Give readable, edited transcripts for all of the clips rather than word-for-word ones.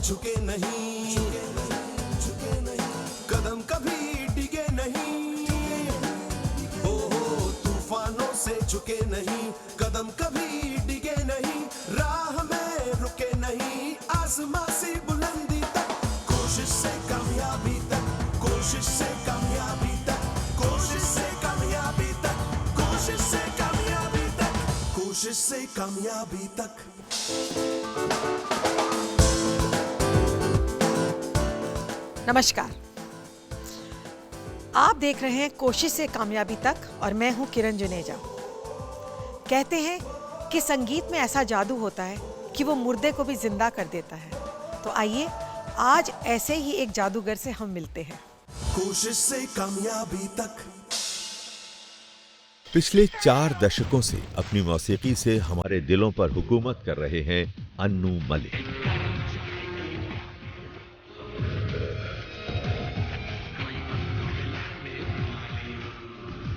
झुके नहीं, कदम कभी डिगे नहीं, ओ तूफानों से झुके नहीं, कदम कभी डिगे नहीं, राह में रुके नहीं, आसमां से बुलंदी तक, कोशिश से कामयाबी तक, कोशिश से कामयाबी तक, कोशिश से कामयाबी तक, कोशिश से कामयाबी तक, कोशिश से कामयाबी तक। नमस्कार, आप देख रहे हैं कोशिश से कामयाबी तक और मैं हूं किरण जुनेजा। कहते हैं कि संगीत में ऐसा जादू होता है कि वो मुर्दे को भी जिंदा कर देता है। तो आइए आज ऐसे ही एक जादूगर से हम मिलते हैं। कोशिश से कामयाबी तक। पिछले 4 दशकों से अपनी मौसीकी से हमारे दिलों पर हुकूमत कर रहे हैं अन्नू मलिक।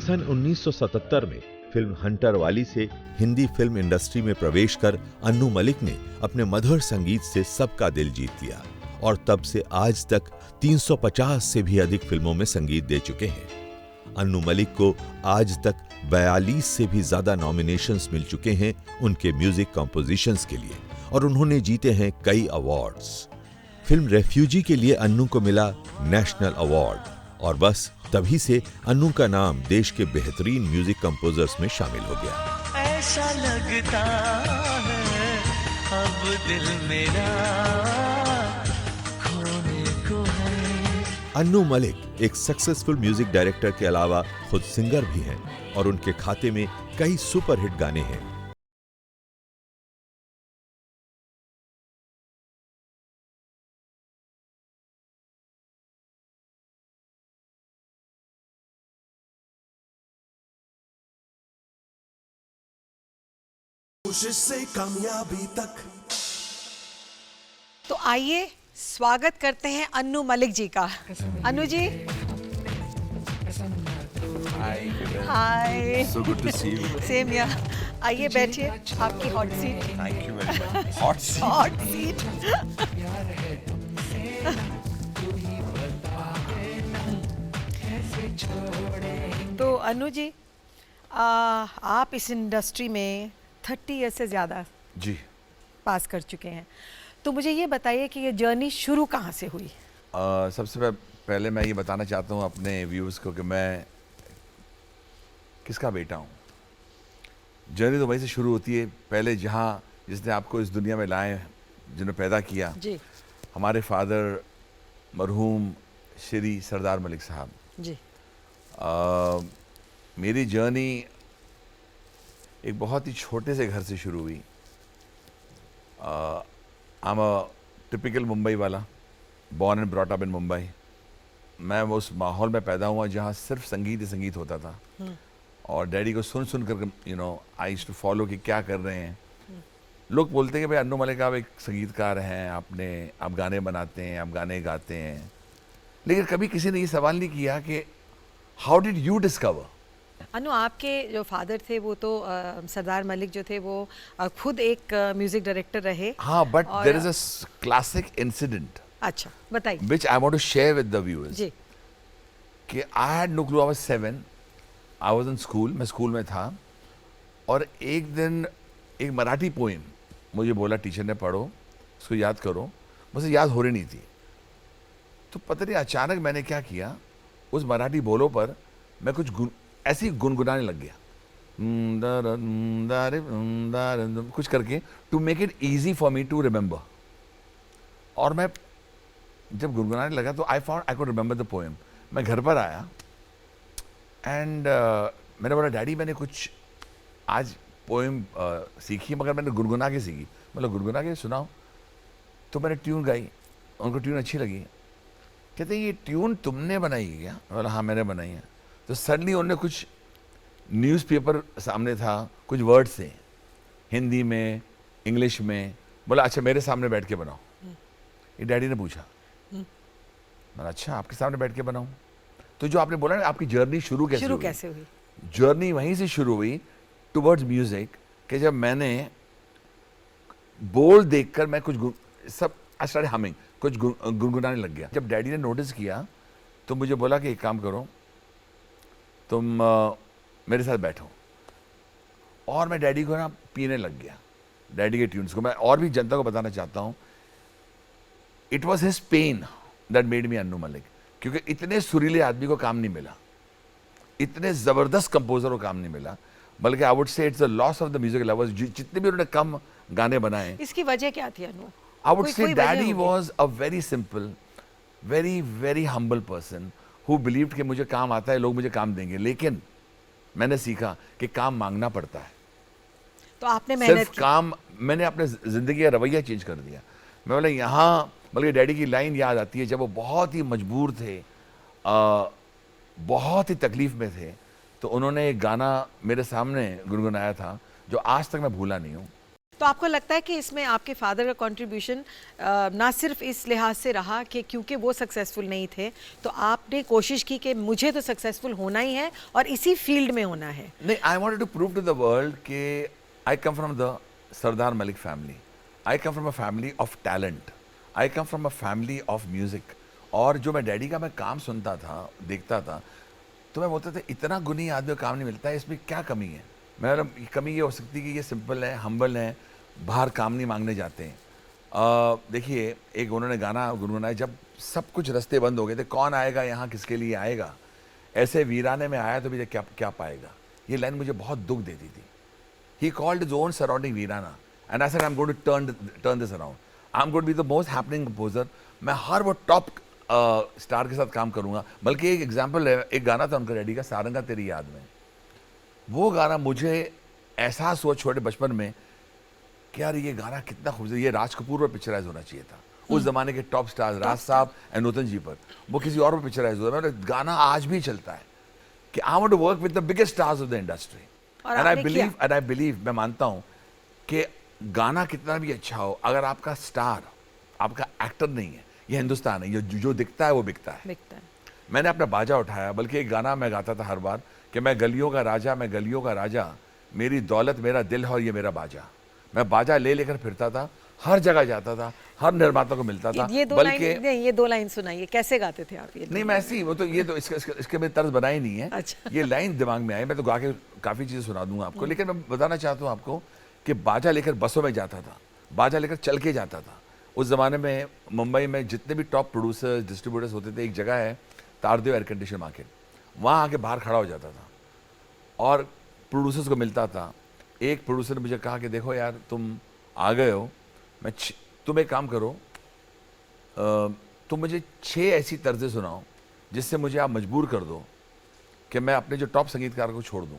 सन 1977 में फिल्म हंटर वाली से हिंदी फिल्म इंडस्ट्री में प्रवेश कर अन्नू मलिक ने अपने मधुर संगीत से सबका दिल जीत लिया और तब से आज तक 350 से भी अधिक फिल्मों में संगीत दे चुके हैं। अन्नू मलिक को आज तक 42 से भी ज्यादा नॉमिनेशंस मिल चुके हैं उनके म्यूजिक कंपोजिशंस के लिए और उन्होंने जीते हैं कई अवार्ड्स। फिल्म रेफ्यूजी के लिए अन्नू को मिला नेशनल अवार्ड और बस तभी से अन्नू का नाम देश के बेहतरीन म्यूजिक कंपोजर्स में शामिल हो गया। ऐसा लगता है अब दिल मेरा खोने को है। अन्नू मलिक एक सक्सेसफुल म्यूजिक डायरेक्टर के अलावा खुद सिंगर भी हैं और उनके खाते में कई सुपरहिट गाने हैं। कोशिश से कामयाबी तक। तो आइए स्वागत करते हैं अन्नू मलिक जी का। अन्नू जी, हाय। So good to see you. Same यार। आइए बैठिए, आपकी hot seat. Thank you very much. Hot seat. Hot seat. तो अन्नू जी, आप इस इंडस्ट्री में 30 ईयर से ज़्यादा जी। पास कर चुके हैं, तो मुझे ये बताइए कि ये जर्नी शुरू कहाँ से हुई? सबसे पहले मैं ये बताना चाहता हूँ अपने व्यूअर्स को कि मैं किसका बेटा हूँ। जर्नी तो वहीं से शुरू होती है, पहले जहाँ जिसने आपको इस दुनिया में लाए, जिन्होंने पैदा किया, जी हमारे फादर मरहूम श्री सरदार मलिक साहब। जी। मेरी जर्नी एक बहुत ही छोटे से घर से शुरू हुई। I am a typical Mumbai वाला, born and brought up in Mumbai. मैं वो उस माहौल में पैदा हुआ जहाँ सिर्फ संगीत ही संगीत होता था और डैडी को सुन सुन कर आई यूज्ड टू फॉलो कि क्या कर रहे हैं। लोग बोलते हैं कि भाई अन्नू मलिक आप एक संगीतकार हैं, आप गाने बनाते हैं, आप गाने गाते हैं, लेकिन कभी किसी ने ये सवाल नहीं किया कि हाउ डिड यू डिस्कवर। अनु, आपके जो फादर थे वो तो सरदार मलिक जो थे वो खुद एक म्यूजिक डायरेक्टर रहे। हाँ, but there is a classic incident. अच्छा, बताइए। Which I want to share with the viewers. जी। कि I had no clue. I was 7, I was in school, मैं स्कूल में था और एक दिन एक मराठी पोएम मुझे बोला टीचर ने, पढ़ो उसको याद करो। मुझे याद हो रही नहीं थी, तो पता नहीं अचानक मैंने क्या किया, उस मराठी बोलो पर मैं कुछ ऐसे ही गुनगुनाने लग गया, कुछ करके, to make it easy for me to remember. और मैं जब गुनगुनाने लगा तो I found I could remember the poem. मैं घर पर आया एंड मैंने बोला डैडी मैंने कुछ आज पोएम सीखी मगर मैंने गुनगुना के सीखी। मतलब गुनगुना के सुनाओ। तो मैंने ट्यून गाई, उनको ट्यून अच्छी लगी। कहते ये ट्यून तुमने बनाई है क्या? बोला हाँ मैंने बनाई है। तो सडनली उन्होंने कुछ न्यूज़पेपर सामने था, कुछ वर्ड्स थे हिंदी में, इंग्लिश में। बोला अच्छा मेरे सामने बैठ के बनाओ। ये डैडी ने पूछा। मैंने अच्छा आपके सामने बैठ के बनाऊं? तो जो आपने बोला ना आपकी जर्नी शुरू कैसे हुई? जर्नी वहीं से शुरू हुई टुवर्ड्स म्यूजिक कि जब मैंने बोल देखकर मैं कुछ सब आई स्टार्टेड हमिंग, कुछ गुनगुनाने लग गया। जब डैडी ने नोटिस किया तो मुझे बोला कि एक काम करो, तुम मेरे साथ बैठो। और मैं डैडी को ना पीने लग गया, डैडी के ट्यून्स को। मैं और भी जनता को बताना चाहता हूँ, it was his pen that made me Anu Malik, क्योंकि इतने सुरीले आदमी को काम नहीं मिला, इतने जबरदस्त कंपोजर को काम नहीं मिला, बल्कि आई वुड से it's the loss of the music lovers. जितने भी उन्होंने कम गाने बनाए, इसकी वजह क्या थी अनु? आई वुड कोई- से कोई वजह डैडी होगी। Was a very simple, very very humble person who believed कि मुझे काम आता है, लोग मुझे काम देंगे। लेकिन मैंने सीखा कि काम मांगना पड़ता है। तो आपने मेहनत सिर्फ की। काम, मैंने अपने जिंदगी का रवैया चेंज कर दिया। मैं बोला यहाँ, बल्कि डैडी की लाइन याद आती है, जब वो बहुत ही मजबूर थे, बहुत ही तकलीफ में थे, तो उन्होंने एक गाना मेरे सामने गुनगुनाया था जो आज तक मैं भूला नहीं हूँ। तो आपको लगता है कि इसमें आपके फादर का कंट्रीब्यूशन ना सिर्फ इस लिहाज से रहा कि क्योंकि वो सक्सेसफुल नहीं थे, तो आपने कोशिश की कि मुझे तो सक्सेसफुल होना ही है और इसी फील्ड में होना है? नहीं, I wanted to prove to the world कि I come from the Sardar Malik family, I come from a family of talent, I come from a family of music. और जो मैं डैडी का मैं काम सुनता था, देखता था, तो मैं बोलता था इतना गुनी आदमी को काम नहीं मिलता है, इसमें क्या कमी है? मैं कमी ये हो सकती है कि ये सिंपल है, हम्बल है, बाहर काम नहीं मांगने जाते हैं। देखिए, एक उन्होंने गाना गुनगुनाया, जब सब कुछ रास्ते बंद हो गए थे, कौन आएगा यहाँ, किसके लिए आएगा, ऐसे वीराने में आया तो मुझे क्या क्या पाएगा। ये लाइन मुझे बहुत दुख देती थी। He called his own surrounding Veerana, and I said, I'm going to turn this around. I'm going to be the most happening composer. मैं हर वो टॉप स्टार के साथ काम करूंगा। बल्कि एक एग्जांपल है, एक गाना था उनका डैडी का, सारंगा तेरी याद में। वो गाना मुझे एहसास हुआ छोटे बचपन में कि यार ये गाना कितना खूबसूरत, ये राज कपूर पर पिक्चराइज होना चाहिए था। उस जमाने के टॉप स्टार्स राज साहब एंड नूतन जी पर, वो किसी और पर पिक्चराइज हुआ। मैं गाना आज भी चलता है कि I want to work with the biggest stars of the industry. और एंड आई आपने किया। बिलीव, मैं मानता हूं कि गाना कितना भी अच्छा हो, अगर आपका स्टार, आपका एक्टर नहीं है, ये हिंदुस्तान है, ये जो दिखता है वो बिकता है। दिखता है। मैंने अपना बाजा उठाया, बल्कि एक गाना मैं गाता था हर बार कि मैं गलियों का राजा, मैं गलियों का राजा, मेरी दौलत मेरा दिल है और ये मेरा बाजा। मैं बाजा ले लेकर फिरता था, हर जगह जाता था, हर निर्माता को मिलता था। ये दो लाइन नहीं, ये दो लाइन सुनाइए, कैसे गाते थे आप ये? नहीं, मैं ऐसी, वो तो ये तो इसके में तर्ज बनाई नहीं है। अच्छा। ये लाइन दिमाग में आई, मैं तो गा के काफ़ी चीज़ें सुना दूंगा आपको। लेकिन मैं बताना चाहता हूँ आपको कि बाजा लेकर बसों में जाता था, बाजा लेकर चल के जाता था। उस ज़माने में मुंबई में जितने भी टॉप प्रोड्यूसर्स, डिस्ट्रीब्यूटर्स होते थे, एक जगह है तारदेव एयर कंडीशन मार्केट, वहाँ आके बाहर खड़ा हो जाता था और प्रोड्यूसर्स को मिलता था। एक प्रोड्यूसर ने मुझे कहा कि देखो यार, तुम आ गए हो, तुम एक काम करो, तुम मुझे 6 ऐसी तर्जें सुनाओ जिससे मुझे आप मजबूर कर दो कि मैं अपने जो टॉप संगीतकार को छोड़ दूं।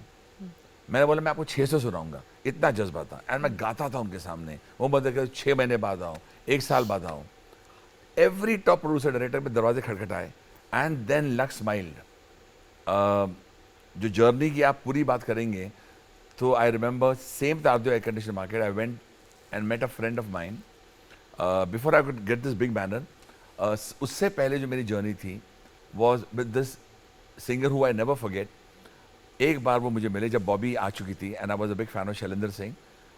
मैंने बोला मैं आपको 600 सुनाऊंगा, इतना जज्बा था। एंड मैं गाता था उनके सामने। वो मतलब 6 महीने बाद आओ, 1 साल बाद आओ। एवरी टॉप प्रोड्यूसर डायरेक्टर पे दरवाजे खटखटाए एंड देन लक स्माइल्ड। जो जर्नी की आप पूरी बात करेंगे तो I remember same Tardeo air condition market, I went and met a friend of mine before I could get this big banner. उससे पहले जो मेरी जर्नी थी was with this singer who I never forget. एक बार वो मुझे मिले जब बॉबी आ चुकी थी and I was a big fan of Shailendra Singh.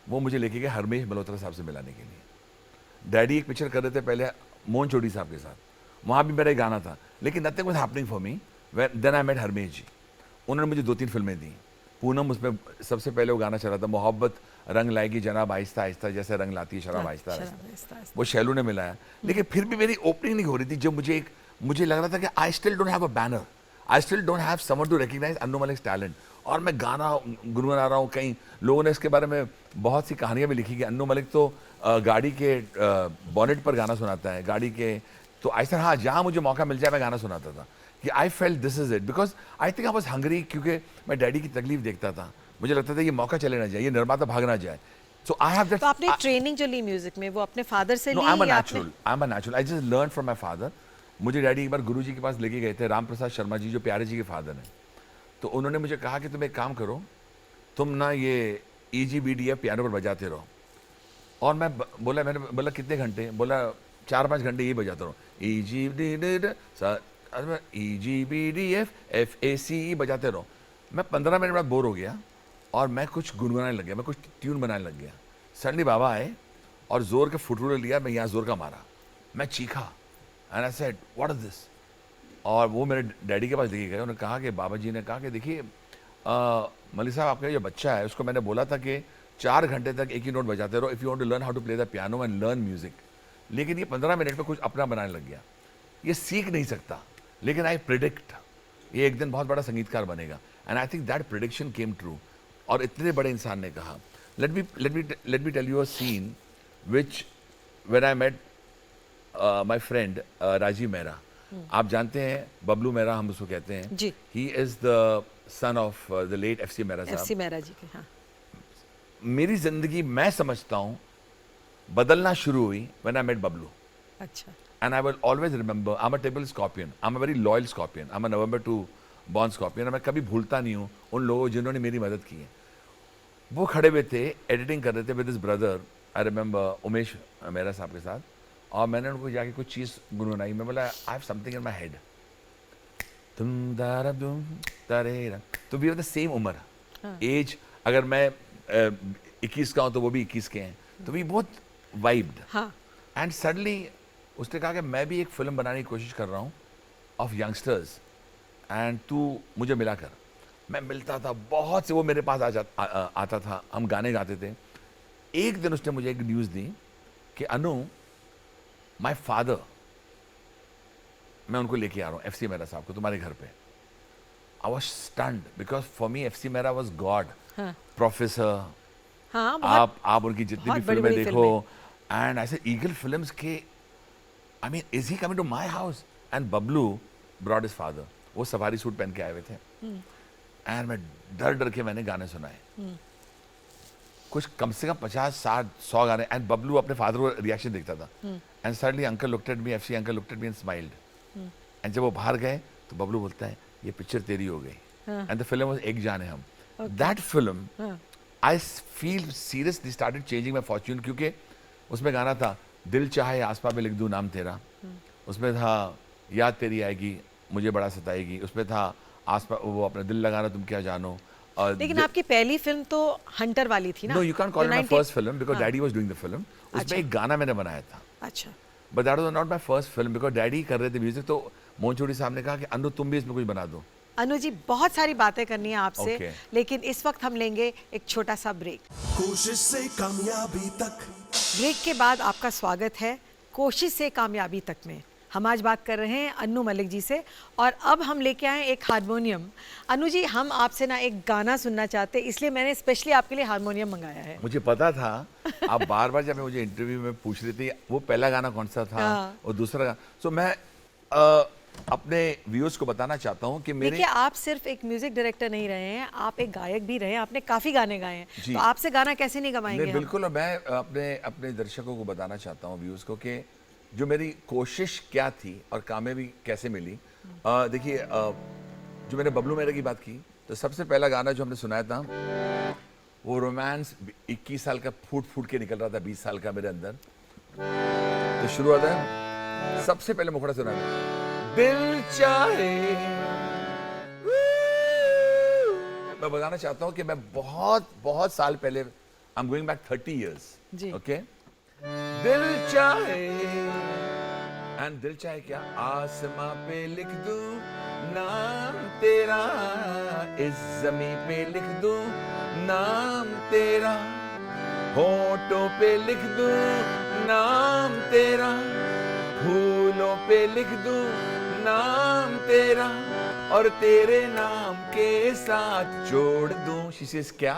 वो मुझे लेके गए हरमेश मल्होत्रा साहब से मिलाने के लिए। डैडी एक पिक्चर कर रहे थे पहले मोहन चोटी साहब के साथ, वहाँ भी मेरा एक गाना था, लेकिन nothing was happening for me. Then I met Harmesh ji. उन्होंने मुझे 2-3 फिल्में दी। पूनम, उसमें सबसे पहले वो गाना चला था, मोहब्बत रंग लाएगी जनाब आहिस्ता आहिस्ता, जैसे रंग लाती है शराब आहिस्ता आहिस्ता, वो शैलू ने मिलाया। लेकिन फिर भी मेरी ओपनिंग नहीं हो रही थी। जब मुझे लग रहा था कि I still don't have a banner, I still don't have someone to recognise Anu Malik's talent. और मैं गाना गुनगुना रहा हूँ। कहीं लोगों ने इसके बारे में बहुत सी कहानियाँ भी लिखी कि अन्नू मलिक तो गाड़ी के बॉनेट पर गाना सुनाता है, गाड़ी के। तो ऐसा, हाँ, जहाँ मुझे मौका मिल जाए मैं गाना सुनाता था कि I felt this is it, because I think I was hungry. क्योंकि मैं डैडी की तकलीफ देखता था, मुझे लगता था ये मौका चले ना जाए, ये निर्माता भाग ना जाए। सो आई हैव दैट। तो आपने ट्रेनिंग जो ली म्यूजिक में वो अपने फादर से ली? I am a natural, I just learn from my father. मुझे डैडी एक बार गुरुजी के पास लेके गए थे, राम प्रसाद शर्मा जी जो प्यारे जी के फादर हैं। तो उन्होंने मुझे कहा कि तुम एक काम करो, तुम ना ये EGBDF पियानो पर बजाते रहो। और मैंने बोला कितने घंटे? बोला 4-5 घंटे ये बजाता रहो, EGBDF FACE बजाते रहो। मैं 15 मिनट बाद बोर हो गया और मैं कुछ गुनगुनाने लग गया, मैं कुछ ट्यून बनाने लग गया। सडनली बाबा आए और जोर के फुटरूले लिया, मैं यहाँ जोर का मारा मैं चीखा and I said what is this. और वो मेरे डैडी के पास लेके गए, उन्होंने कहा कि बाबा जी ने कहा कि देखिए मलिक साहब आपका जो बच्चा है उसको मैंने बोला था कि 4 घंटे तक एक ही नोट बजाते रहो if you want to learn how to play the piano and learn music, लेकिन ये 15 मिनट में कुछ अपना बनाने लग गया, ये सीख नहीं सकता, लेकिन आई प्रिडिक्ट ये एक दिन बहुत बड़ा संगीतकार बनेगा। And I think that prediction came true. और इतने बड़े इंसान ने कहा, let me tell you a scene which when I met my friend Rajeev Mehra. आप जानते हैं बबलू मेहरा हम उसको कहते हैं जी। He is the son of the late FC Mehra sahab. FC Mehra जी के, हाँ। मेरी जिंदगी मैं समझता हूँ बदलना शुरू हुई व्हेन आई मेट बबलू। अच्छा। And I will always remember, I'm a typical scorpion. I'm a very loyal scorpion. I'm a November 2 born scorpion. और मैं कभी भूलता नहीं हूँ उन लोगों जिन्होंने मेरी मदद की है। वो खड़े हुए थे, एडिटिंग कर रहे थे with his brother, I remember Umesh Mehra साहब के साथ, और मैंने उनको जाके कुछ चीज़ गुनगुनाई। मैं बोला I have something in my head, तुम दारा दुम तारेरा। तो वी आर द सेम उम्र, एज अगर मैं 21 का हूँ तो वो भी 21 के हैं, तो वी बहुत वाइब्ड। हाँ। एंड सडनली उसने कहा कि मैं भी एक फिल्म बनाने की कोशिश कर रहा हूँ ऑफ यंगस्टर्स एंड तू मुझे मिला कर। मैं मिलता था बहुत से, वो मेरे पास आता था, हम गाने गाते थे। एक दिन उसने मुझे एक न्यूज़ दी कि अनु माय फादर, मैं उनको लेके आ रहा हूँ एफसी मेहरा साहब को तुम्हारे घर पे। I was stunned because for me FC Mehra was God. Professor, हाँ, आप उनकी जितनी भी बहुत फिल्में बड़ी-बड़ी देखो, एंड ऐसे ईगल फिल्म्स के, I mean, is he coming to my house? And Bablu brought his father. वो सफारी सूट पहन के आए हुए थे। एंड मैं डर डर के मैंने गाने सुनाए, कुछ कम से कम 50, 60, 100 गाने। एंड बबलू अपने फादर को रिएक्शन देखता था। And suddenly uncle looked at me, FC uncle looked at me and smiled. And जब वो बाहर गए तो बबलू बोलता है ये पिक्चर तेरी हो गई। एंड द फिल्म वाज एक जान है हम। That film I feel seriously started changing my Fortune, क्योंकि उसमें गाना था दिल चाहे आसपास में लिख दूं नाम तेरा, उसमें था याद तेरी आएगी मुझे बड़ा सताएगी, उसमें था आसपास वो अपना दिल लगाना तुम क्या जानो। लेकिन आपकी पहली फिल्म तो हंटर वाली थी ना? No, you can call it my first film because daddy was doing the film. उसमें एक गाना मैंने बनाया था। अच्छा। But that was not my first film because daddy कर रहे थे म्यूजिक, तो मोहन चौधरी साहब ने कहा कि अनु तुम भी इसमें कुछ बना दो। अनु जी, बहुत सारी बातें करनी है आपसे, Okay. लेकिन इस वक्त हम लेंगे एक छोटा सा ब्रेक। कोशिश से कामयाबी तक। ब्रेक के बाद आपका स्वागत है कोशिश से कामयाबी तक में। हम आज बात कर रहे हैं अन्नू मलिक जी से, और अब हम लेके आए एक हारमोनियम। अनु जी, हम आपसे ना एक गाना सुनना चाहते हैं, इसलिए मैंने स्पेशली आपके लिए हारमोनियम मंगाया है। मुझे पता था आप बार बार जब मुझे इंटरव्यू में पूछ रही थी वो पहला गाना कौन सा था और दूसरा गाना, सो मैं अपने व्यूअर्स को बताना चाहता हूँ कि मेरे, देखिए, आप सिर्फ एक म्यूजिक डायरेक्टर नहीं रहे हैं, आप एक गायक भी रहे हैं, आपने काफी गाने गाए हैं, तो आपसे गाना कैसे नहीं गवाएंगे नहीं, बिल्कुल। और मैं अपने दर्शकों को बताना चाहता हूँ, व्यूअर्स को, कि जो मेरी कोशिश क्या थी और कामयाबी कैसे मिली। देखिए, जो मैंने बबलू मेहरा की बात की, तो सबसे पहला गाना जो हमने सुनाया था वो रोमांस 21 साल का फूट फूट के निकल रहा था 20 साल का मेरे अंदर। तो शुरू होता है, सबसे पहले मुखड़ा सुना दिल चाहे। मैं बताना चाहता हूँ कि मैं बहुत बहुत साल पहले, आई am going back 30 years, okay. दिल चाहे, एंड दिल चाहे क्या, आसमां पे लिख दूं नाम तेरा, इस ज़मीं पे लिख दूं नाम तेरा, होठों पे लिख दूं नाम तेरा, फूलों पे लिख दूं नाम तेरा, और तेरे नाम के साथ जोड़ दूं, शी सेज क्या,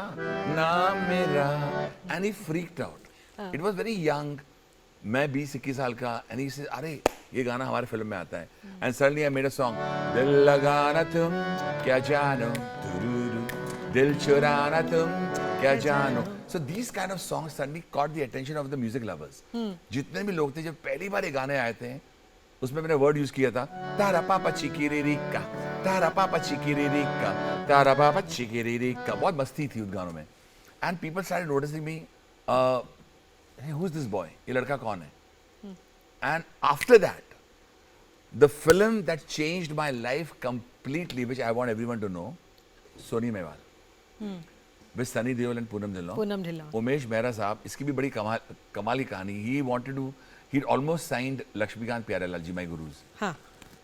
नाम मेरा। And he freaked out, it was very young, मैं 20-21 साल का, एंड ही सेज अरे ये गाना हमारे फिल्म में आता है। And suddenly I made a song, दिल लगाना तुम क्या जानो, दिल चुराना तुम क्या जानो। So these kind of songs suddenly caught the attention of the music lovers. जितने भी लोग थे, जब पहली बार ये गाने आए थे, उसमें मैंने वर्ड यूज किया था, तारा पापा चिकिरिरिका, तारा पापा चिकिरिरिका, तारा पापा चिकिरिरिका। बहुत मस्ती थी उन गानों में। And people started noticing me, who is this boy, ये लड़का कौन है। And after that, the film that changed my life completely, which I want everyone to know, Sohni Mahiwal with Sunny Deol and Poonam Dhillon. Umesh Mehra sahab, इसकी भी बड़ी कमाल की कहानी। He wanted to He'd almost signed Lakshmikant Pyarelal ji, my gurus. हाँ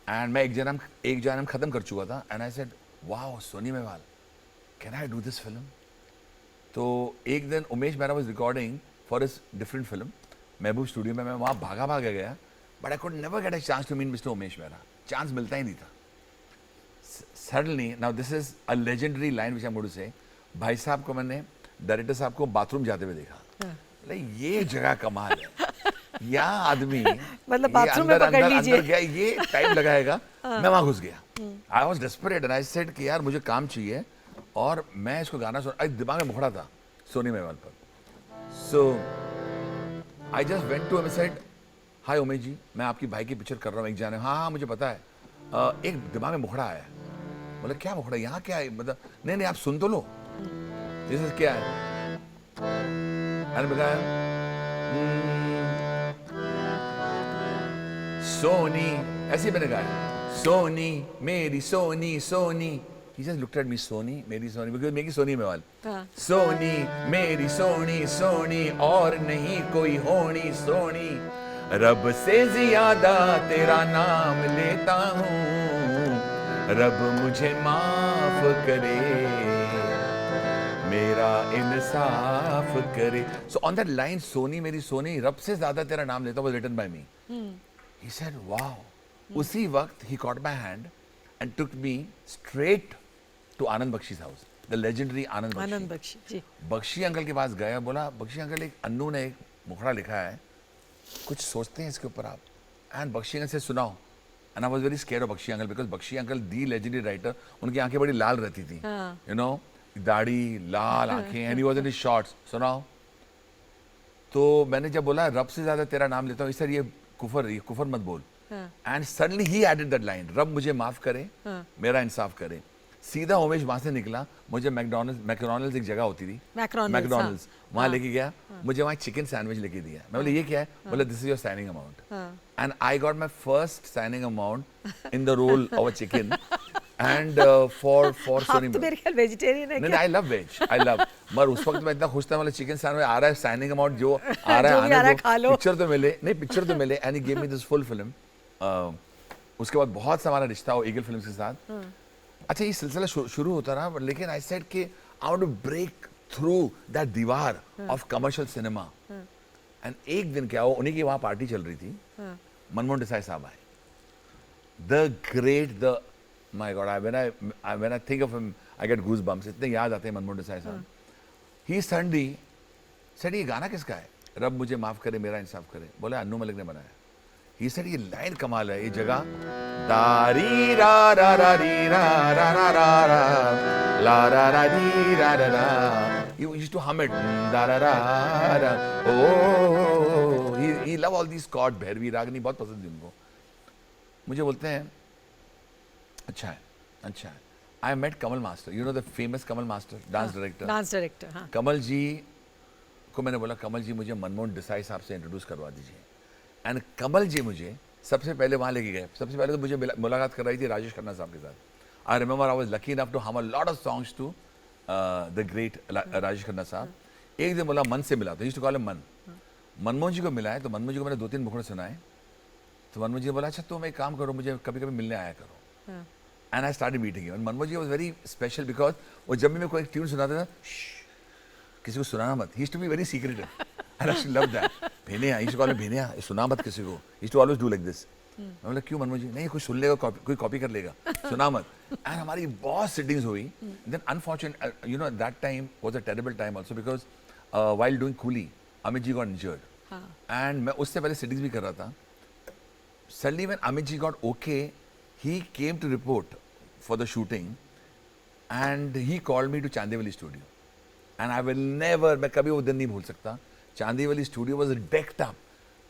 And मैं एक जानम खत्म कर चुका था. And I said, wow, Soni Mehwal, can I do this film? तो एक दिन Umesh Mehra was recording for his different film. Mehboob studio में मैं वहाँ भागा गया. But I could never get a chance to meet Mr. Umesh Mehra. Chance मिलता ही नहीं था. Suddenly, now this is a legendary line which I'm going to say. भाई साहब को मैंने डायरेक्टर साहब को बाथरूम जाते हुए देखा. ये जगह कमाल है. यहाँ आदमी मतलब बाथरूम में पकड़ लीजिए. अंदर गया, ये टाइम लगाएगा. मैं वहाँ घुस गया. I was desperate and I said कि यार मुझे काम चाहिए और मैं इसको गाना सुन. दिमाग में मुखड़ा था सोनी मेहवाल पर. So I just went to him and said, हाय उमेश जी, मैं आपकी भाई की पिक्चर कर रहा हूँ एक जाने. हाँ मुझे पता है. एक दिमाग में मुखड़ा आया. बोले क्या मुखड़ा, यहाँ क्या है? मतलब नहीं आप सुन तो लो. जैसे क्या है? मैंने बताया सोनी, ऐसे मैंने गाया. सोनी मेरी Soni Soni. He just looked at me, Soni मेरी सोनी, because मेरी सोनी मेवाल. सोनी मेरी सोनी सोनी और नहीं कोई होनी सोनी. रब से ज्यादा तेरा नाम लेता हूँ. रब मुझे माफ करे, मेरा इंसाफ करे. So on that line, Soni मेरी सोनी, रब से ज्यादा तेरा नाम लेता, was written by me. He said, wow. उसी वक्त he caught my hand and took me straight to Anand Bakshi's house, the legendary Anand Bakshi. Anand Bakshi ji. Bakshi uncle के पास गया. बोला बख्शी अंकल, एक अन्नू ने एक मुखड़ा लिखा है, कुछ सोचते हैं इसके ऊपर आप. एंड बख्शी अंकल से सुनाओ. And I was very scared of Bakshi uncle, because Bakshi uncle the legendary writer. उनकी आंखें बड़ी लाल रहती थी, यू नो, दाढ़ी लाल आंखें. And he was in his shorts. सुनाओ. तो मैंने जब बोला रब से ज्यादा तेरा नाम लेता हूँ, सर ये कुफर मत बोल. And suddenly he added that line, रब मुझे माफ करे, मेरा इंसाफ करे. सीधा उमेश वहां से निकला. मुझे मैकडॉनल्ड्स एक जगह होती थी, मैकडॉनल्ड्स, वहां लेके गया. मुझे वहां चिकन सैंडविच लेके दिया. मैं बोले ये क्या है? बोले this is your signing amount. And I got my first signing amount in the roll of a chicken. And for Sony. तो मेरे ख्याल वेजिटेरियन है. नहीं, I love veg, I love. मगर उस वक्त मैं इतना खुश था, मतलब चिकन सैंडविच आ रहा है, साइनिंग अमाउंट जो आ रहा है, आने दो, पिक्चर तो मिले. नहीं, पिक्चर तो मिले. And he give me this full film. उसके बाद बहुत सा हमारा रिश्ता हो ईगल फिल्म्स के साथ. अच्छा, ये सिलसिला शुरू होता रहा, लेकिन आई सेड कि I want to break through that दीवार ऑफ कमर्शियल सिनेमा. एंड एक दिन क्या हुआ, उन्हीं की वहाँ पार्टी चल रही थी. मनमोहन देसाई साहब आए. The great, the my God, when I think of him I get goose bumps. इतने याद आते हैं मनमोहन देसाई साहब. ही सडनली सेड, ये गाना किसका है? रब मुझे माफ करे, मेरा इंसाफ करे. बोले अन्नू मलिक ने बनाया. ही सेड ये लाइन कमाल है, ये जगह दारी रा रा रा री रा रा रा रा रा ला रा रा री रा रा रा. He used to hum it. Da ra ra ra. Oh, he love all these chord. Bhairavi रागनी बहुत पसंद थी उनको. मुझे बोलते हैं अच्छा है. I met Kamal Master. You know the famous Kamal Master, dance director. Dance director. हाँ. कमल जी को मैंने बोला, कमल जी मुझे मनमोहन देसाई साहब से इंट्रोड्यूस करवा दीजिए. एंड कमल जी मुझे सबसे पहले वहाँ लेके गए. सबसे पहले तो मुझे मुलाकात कराई थी राजेश खन्ना साहब के साथ. I remember I was lucky enough to hum a lot of songs to the great Rajesh Khanna sahab. एक दिन बोला मन से मिला, तो यूज्ड टू कॉल हिम मन. मनमोहन जी को मिला है, तो मनमोहन जी को मैंने 2-3 मुखड़े सुनाए. तो मनमोहन जी ने बोला, अच्छा तुम एक काम करो, मुझे कभी कभी मिलने आया करो. And I started meeting him. Manmohan ji was very special, because वो जब भी मैं कोई ट्यून सुनाता था, किसी को सुनाना मत. He used to be very secretive. And I used to love that. भेनिया, he used to call me भेनिया, सुना मत किसी को. He used to always do like this. मैं बोला क्यों मनमोहन जी? नहीं, कोई सुन लेगा, कोई कॉपी कर लेगा, सुना मत. And हमारी बहुत सिटिंग्स हुई. Then unfortunately, you know, that time was a terrible time also because while doing Coolie, Amit ji got injured. And मैं उससे पहले सिटिंग्स भी कर रहा था. Suddenly when Amit ji got okay, he came to report for the shooting, and he called me to Chandivali studio. And I will never, मैं कभी वो दिन नहीं भूल सकता. Chandivali studio was decked up.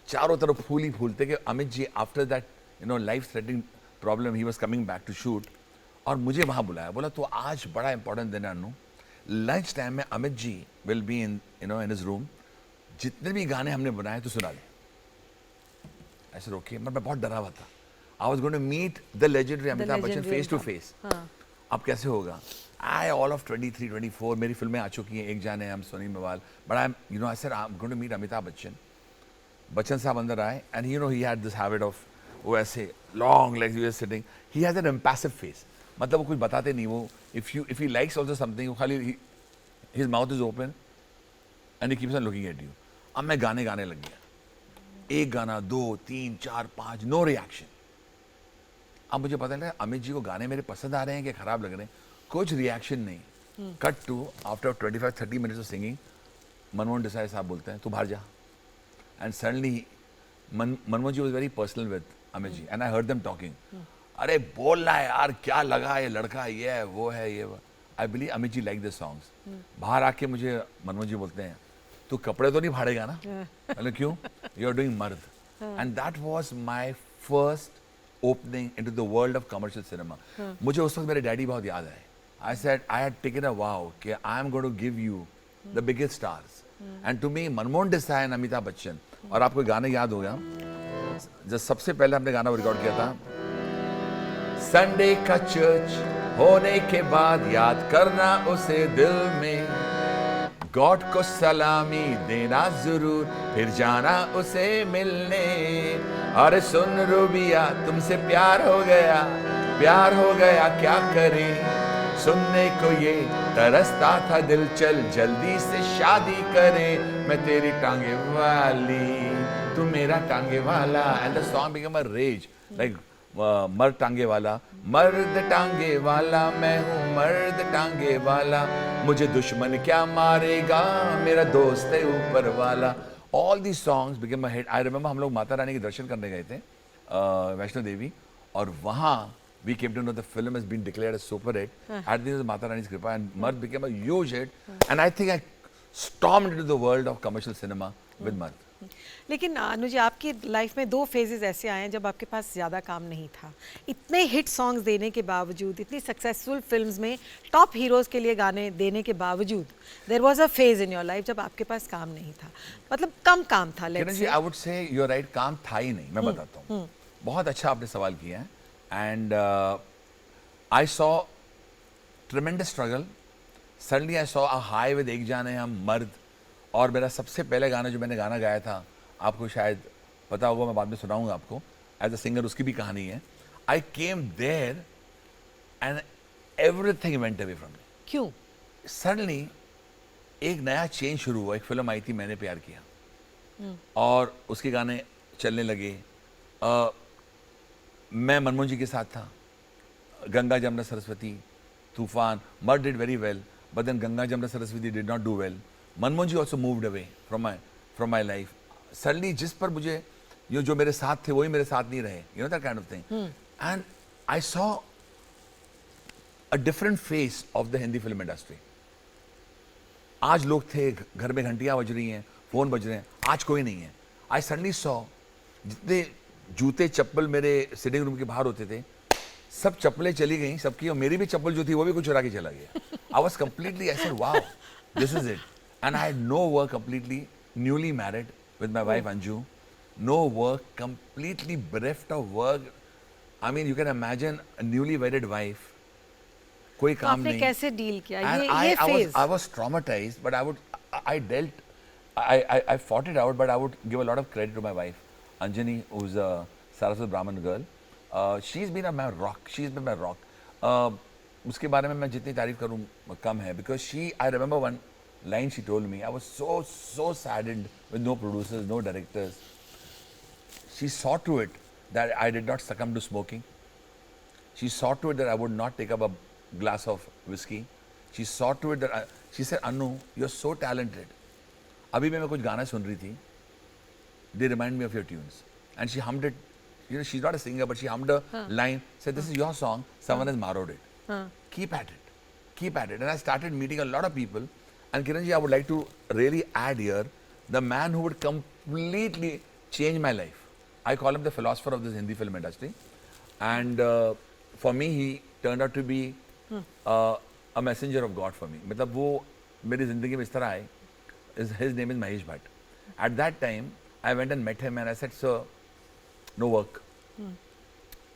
चारों तरफ फूल ही फूल थे कि Amit ji after that, you know, life threatening problem, he was coming back to shoot. और मुझे वहाँ बुलाया. बोला तो आज बड़ा इंपॉर्टेंट दिन है अन्नू. लंच टाइम में Amit ji will be in, you know, in his room. जितने भी गाने हमने बनाए तो सुना ले. ऐसे रोके. मैं बहुत डरा हुआ था. I was going to meet the legendary Amitabh Bachchan face to face. अब कैसे होगा? I all of 23, 24 मेरी फिल्में आ चुकी हैं. एक जाने हम, Soni Mewal. But I'm, you know, I said I'm going to meet Amitabh Bachchan. Bachchan साहब अंदर आए and you know he had this habit of वो ऐसे long legs we are sitting, he has an impassive face, मतलब वो कुछ बताते नहीं, वो if he likes also something वो खाली his mouth is open and he keeps on looking at you. अब मैं गाने लग गया, एक गाना 2 3 4 5 नो रिएक्शन। अब मुझे पता लगा अमित जी को गाने मेरे पसंद आ रहे हैं कि खराब लग रहे हैं, कुछ रिएक्शन नहीं। Cut to after 25-30 minutes of singing, Manmohan Desai साहब बोलते हैं तू बाहर जा, and suddenly Manmohan ji was very personal with Amit ji and I heard them talking, अरे बोलना है यार, क्या लगा ये लड़का, ये है वो है ये वो। I believe Amit ji like this songs. बाहर आके मुझे मनमोहन जी बोलते हैं तू कपड़े तो नहीं फाड़ेगा ना? मैंने क्यों? You are doing Mard. And that was my first opening into the world of commercial cinema. मुझे उस वक्त मेरे डैडी बहुत याद आए। I said I had taken a vow कि I am going to give you the biggest stars, and to me Manmohan Desai and Amitabh Bachchan. और आपको गाना याद होगा, जब सबसे पहले हमने गाना रिकॉर्ड किया था, संडे का चर्च होने के बाद याद करना उसे दिल में, गॉड को सलामी देना जरूर, फिर जाना उसे मिलने। अरे सुन रूबिया तुमसे प्यार हो गया क्या करें, सुनने को ये तरसता था दिल, चल जल्दी से शादी करें, मैं तेरी टांगे वाली तू मेरा टांगे वाला। And the song become a rage, like Mard टांगे वाला, मर्द टांगे वाला मैं हूँ मर्द टांगे वाला, मुझे दुश्मन क्या मारेगा मेरा दोस्त है ऊपर वाला। All the songs became a hit. I remember हम लोग माता रानी के दर्शन करने गए थे वैष्णो देवी, और वहाँ we came to know the film has been declared as super hit at the Mata Rani's Kripa, and Mard became a huge hit, and I think I stormed into the world of commercial cinema with Mard. लेकिन अनु जी, आपकी life में 2 phases ऐसे आए हैं जब आपके पास ज़्यादा काम नहीं था। इतने हिट सॉन्ग्स देने के बावजूद, इतनी सक्सेसफुल फिल्म्स में टॉप हीरोज़ के लिए गाने देने के बावजूद, there was a phase in your life जब आपके पास काम नहीं था, मतलब कम काम था। Kiran ji, I would say you are right, काम था ही नहीं। मैं बताता हूँ, बहुत अच्छा आपने सवाल किया है। And I saw tremendous struggle, suddenly I saw a high with एक जाने हम मर्द। और मेरा सबसे पहले गाना जो मैंने गाना गाया था, आपको शायद पता होगा, मैं बाद में सुनाऊंगा आपको, एज अ सिंगर उसकी भी कहानी है। I came there and everything went away from me. क्यों? सडनली एक नया चेंज शुरू हुआ। एक फिल्म आई थी मैंने प्यार किया, और उसके गाने चलने लगे। मैं मनमोहन जी के साथ था, Ganga Jamuna Saraswati, Toofan, Mard did very well, but then Ganga Jamuna Saraswati did not do well. Manmohan ji also moved away from my life. Suddenly जिस पर मुझे जो मेरे साथ थे वही मेरे साथ नहीं रहे, you know that kind of thing. And I saw a different face of the Hindi film industry. आज लोग थे, घर में घंटियां बज रही हैं, फोन बज रहे हैं, आज कोई नहीं है। आई सडनली सॉ जितने जूते चप्पल मेरे सिटिंग रूम के बाहर होते थे, सब चप्पलें चली गई सबकी, और मेरी भी चप्पल जो थी वो भी कुछ चुरा के चला गया। I was completely, I said wow, this is it. And I had no work, completely newly married with my wife Anju, no work, completely bereft of work. I mean, you can imagine a newly wedded wife, कोई काम नहीं। आपने कैसे deal किया And ये phase? I was traumatized, but I fought it out, but I would give a lot of credit to my wife, Anjani, who's a Saraswat Brahmin girl. She's been my rock. उसके बारे में मैं जितनी तारीफ करूँ कम है, because I remember one line she told me. I was so saddened with no producers, no directors. She saw to it that I did not succumb to smoking. She saw to it that I would not take up a glass of whiskey. She saw to it that she said, Anu, you're so talented. अभी मैं कुछ गाना सुन रही थी. They remind me of your tunes. And she hummed it. You know, she's not a singer, but she hummed a line. Said, this is your song. Someone has borrowed it. Keep at it. Keep at it. And I started meeting a lot of people. And Kiranji, I would like to really add here the man who would completely change my life. I call him the philosopher of this Hindi film industry. And for me, he turned out to be a messenger of God for me. मतलब वो मेरी जिंदगी में इस तरह आए. His name is Mahesh Bhatt. At that time, I went and met him and I said, sir, no work.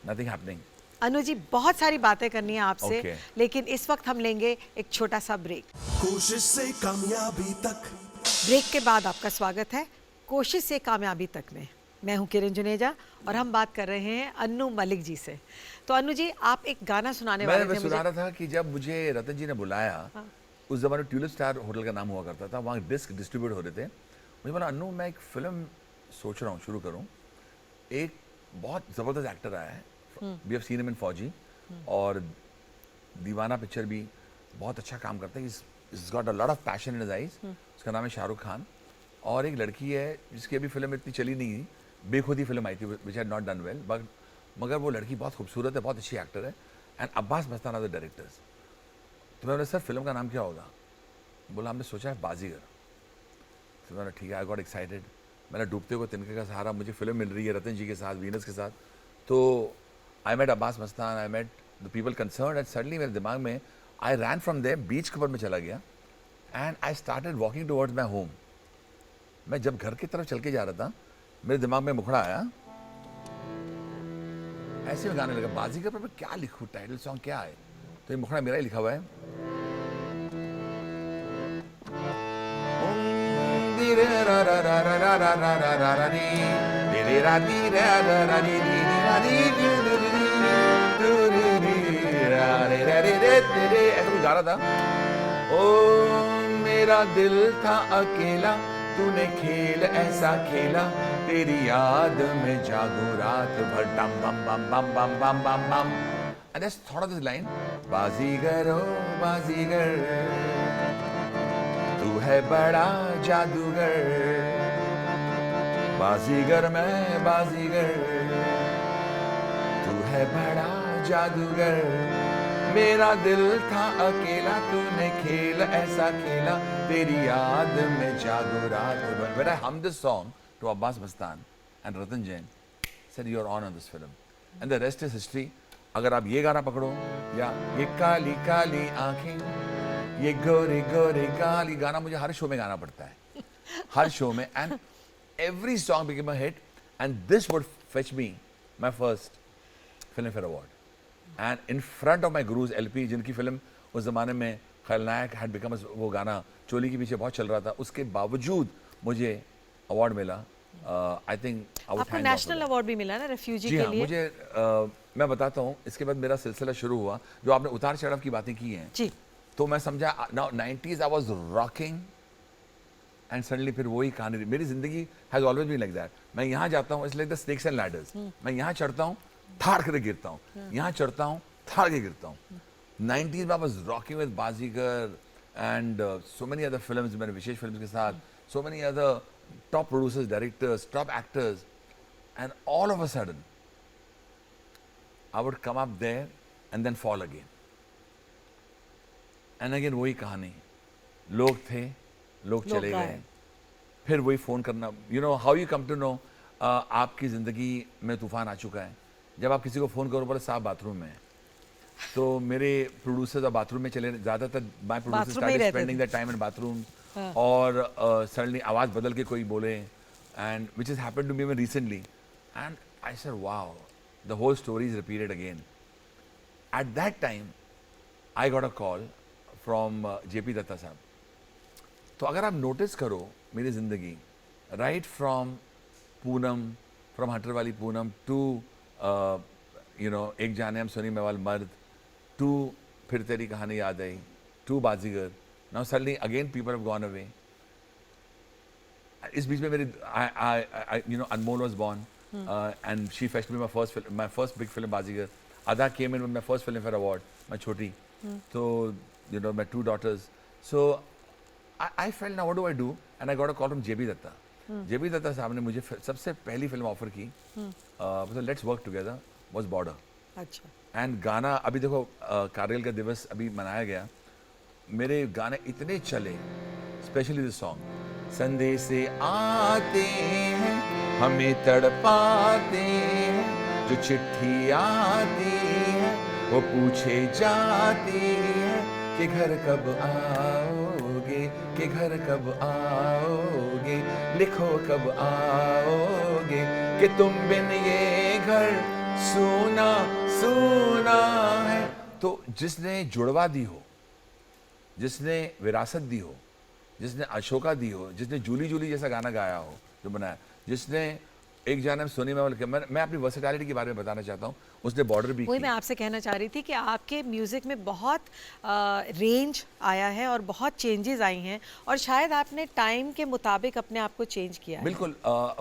Nothing happening. Anu ji, बहुत सारी बातें करनी है आपसे, Okay. लेकिन इस वक्त हम लेंगे एक छोटा सा ब्रेक। कोशिश से कामयाबी तक, ब्रेक के बाद आपका स्वागत है कोशिश से कामयाबी तक में। मैं हूं किरण जुनेजा और हम बात कर रहे हैं अन्नू मलिक जी से। तो अन्नू जी, आप एक गाना सुनाने वाले मैं थे सुना मुझे। रहा था कि जब मुझे रतन जी ने बुलाया, उस जमाने में ट्यूलिप स्टार होटल का नाम हुआ करता था, वहाँ डिस्क डिस्ट्रीब्यूट हो रहे थे। मुझे बोला, अन्नू मैं एक फिल्म सोच रहा हूँ शुरू करूँ। एक बहुत ज़बरदस्त एक्टर आया है, we have seen him in Fauji, और दीवाना पिक्चर भी बहुत अच्छा काम करता है। Is got a lot of passion in his eyes. उसका नाम है शाहरुख खान। और एक लड़की है जिसकी अभी फिल्म इतनी चली नहीं थी, बेखुदी फिल्म आई थी which had not done well, but मगर वो लड़की बहुत खूबसूरत है, बहुत अच्छी एक्टर है। And Abbas Mastan are the directors. तो मैं बोला, सर फिल्म का नाम क्या होगा? बोला, हमने सोचा है बाजीगर। तो मैंने ठीक है, आई गॉट एक्साइटेड। मैंने डूबते हुए तिनके का सहारा, मुझे फिल्म मिल रही है रतन जी के साथ, वीनस के साथ। तो I met Abbas Mastan, I met the people concern, and suddenly मेरे दिमाग में आई रैन फ्रॉम देयर, बीच के ऊपर में चला गया and I started walking towards my home. मैं जब घर की तरफ चल के जा रहा था, मेरे दिमाग में मुखड़ा आया, ऐसे में गाने लगा, बाजीगर पर मैं क्या लिखूं, टाइटल सॉन्ग क्या है? तो ये मुखड़ा मेरा ही लिखा हुआ है। ऐसा कुछ गा रहा था। ओ मेरा दिल था अकेला, तूने खेल ऐसा खेला, तेरी याद में जागू रात भर, डम बम बम बम बम बम बम बम। And I just thought of this line, बाजीगर ओ बाजीगर, तू है बड़ा जादूगर, बाजीगर मैं बाजीगर, तू है बड़ा जादूगर, मेरा दिल था अकेला, तूने खेल ऐसा खेला, तेरी याद में जागो रात भर। When I hummed this song to Abbas Mastan and Ratan Jain, said you're on this film, and the rest is history. अगर आप ये गाना पकड़ो, या ये काली काली आंखें, ये गोरे गोरे गाली, गाना मुझे हर शो में गाना पड़ता है, हर शो में, and every song became a hit, and this would fetch me my first Filmfare Award. And in front of my Guru's LP, जिनकी फिल्म उस जमाने में खलनायक had become, वो गाना चोली के पीछे बहुत चल रहा था, उसके बावजूद मुझे अवार्ड मिला। आई थिंक आपको नेशनल अवार्ड भी मिला ना रेफ्यूजी जी के हाँ, लिए? मुझे मैं बताता हूँ, इसके बाद मेरा सिलसिला शुरू हुआ। जो आपने उतार चढ़ाव की बातें की हैं, जी, तो मैं समझा now 90s I was rocking, and suddenly फिर वही कहानी। मेरी जिंदगी has always been like that. मैं यहाँ जाता हूँ, it's like the snakes and ladders. मैं यहाँ चढ़ता हूँ, थाड़ करके गिरता हूँ, यहाँ चढ़ता हूँ, थाड़ के गिरता हूँ। 90s में आई was rocking with Baazigar and so many other films, मैंने विशेष फिल्म्स के साथ, so many other top producers, directors, top actors, and all of a sudden, I would come up there and then fall again. And again वही कहानी, लोग थे, लोग चले गए, फिर वही फोन करना। You know how you come to know आपकी जिंदगी में तूफान आ चुका है, जब आप किसी को फोन करो, बोले साहब बाथरूम में है। तो मेरे प्रोड्यूसर्स बाथरूम में चले, ज्यादातर my producers started spending that time in bathroom, और सडनली आवाज बदल के कोई बोले, and which is happened to me recently, and I said wow, the whole story is repeated again. At that time I got a call from J P Dutta साहब। तो अगर आप नोटिस करो मेरी जिंदगी, right from Poonam, from hunter वाली Poonam to you know एक जाने हम सुनी मेवाल मर्द, टू फिर तेरी कहानी याद आई, to Baazigar, now suddenly again people have gone away. इस बीच में मेरी you know Anmol was born, and she fetched me my first big film Baazigar. Ada came in with my first Filmfare Award, my छोटी। So you know my two daughters. So I felt now what do I do, and I got a call from JB Datta. JB Datta साहब ने मुझे सबसे पहली film offer की, let's work together, was border. अच्छा। And गाना अभी देखो, कारगिल का दिवस अभी मनाया गया, मेरे गाने इतने चले, स्पेशली दिस सॉन्ग, संदेश से आते हैं हमें तड़पाते हैं, जो चिट्ठी आती है वो पूछे जाती है कि घर कब आओगे, कि घर कब आओगे, लिखो कब आओगे, कि तुम बिन ये घर सूना सूना है। तो जिसने जुड़वा दी हो, जिसने विरासत दी हो, जिसने अशोका दी हो, जिसने जूली जूली जैसा गाना गाया हो, जो बनाया, जिसने एक जाने में सोनी में मैं अपनी वर्सेटैलिटी के बारे में बताना चाहता हूँ, उसने बॉर्डर भी वही की। मैं आपसे कहना चाह रही थी कि आपके म्यूज़िक में बहुत रेंज आया है और बहुत चेंजेस आई हैं और शायद आपने टाइम के मुताबिक अपने आप को चेंज किया है। बिल्कुल